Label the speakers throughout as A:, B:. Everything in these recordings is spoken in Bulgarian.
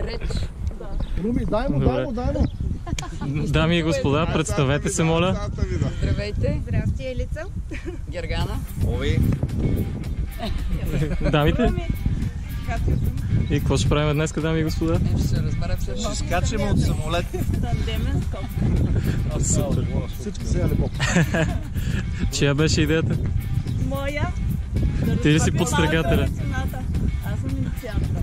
A: реч.
B: Руми, дай му.
C: Дами и господа, представете се, моля.
A: Здравейте.
D: Здрасти, Елица.
A: Гергана.
B: Ови.
C: Дамите.
D: Катя съм.
C: И какво ще правим днес, дами и господа?
A: Ще се разбера след малко.
B: Ще скачаме от самолет.
D: Тандемен скок.
C: Супер.
B: Всички сега ли боб?
C: Чия беше идеята?
D: Моя.
C: Ти ли си подстрекателя?
D: Аз съм инициатора.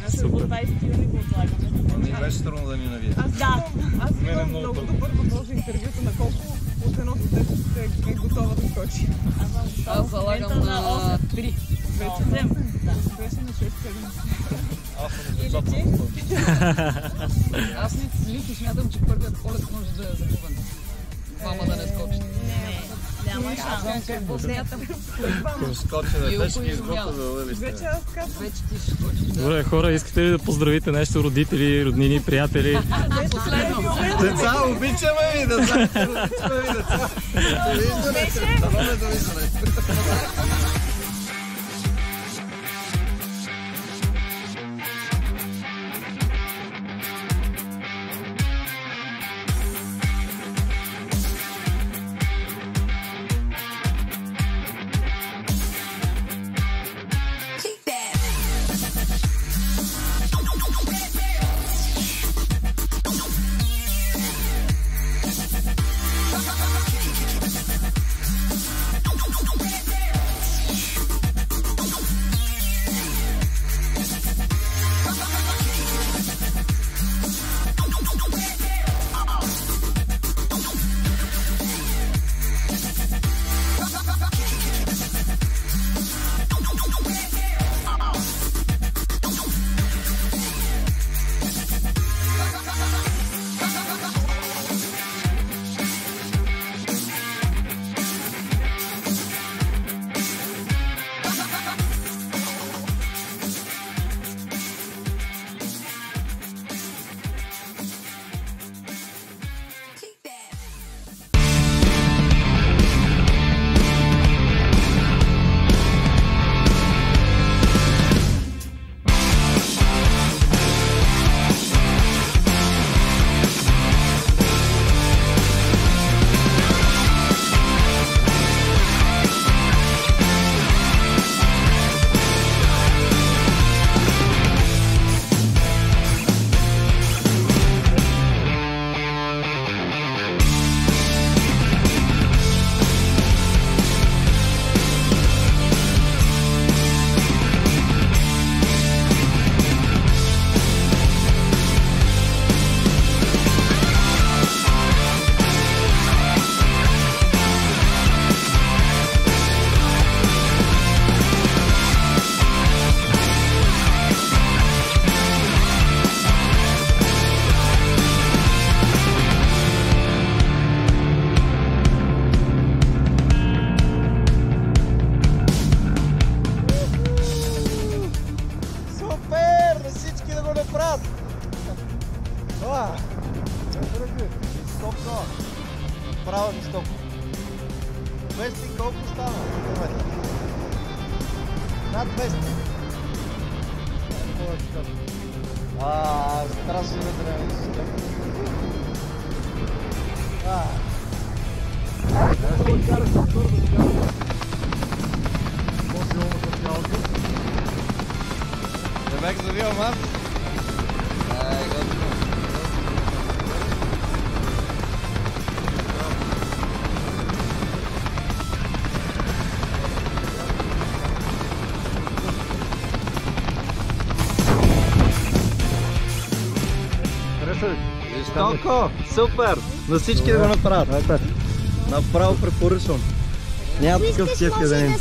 D: Аз съм
C: Супер.
D: от 20 юни го отлагаме.
B: Не беше трудно да ни навие.
D: Аз имам много добър въпрос интервюто на колко от 1 до 10 е готова да скочи.
A: Аз залагам на 3.
D: Вече взем. Беше на 6-7.
A: Аз лично смятам, че първият полет може да е загубен. Двама да не скочат.
D: Няма шанс.
A: Какво смятам?
B: Скочи да беше ги изготвя да лъвиш.
D: Вече аз казвам.
A: Вече ти ще скочиш.
C: Добре, хора, искате ли да поздравите нещо родители, роднини, приятели?
A: Последно.
B: Деца, обичаме ви, деца! Обичаме ви, деца! Довиждане! Дано довиждане! Право жестоко. 200 колко стана? Над 200. Страшно не трябва да се не бях завивам аз. Готово. Жестоко! Супер! На всички да го направят. Направо препоръчвам. Няма такъв чеф да не.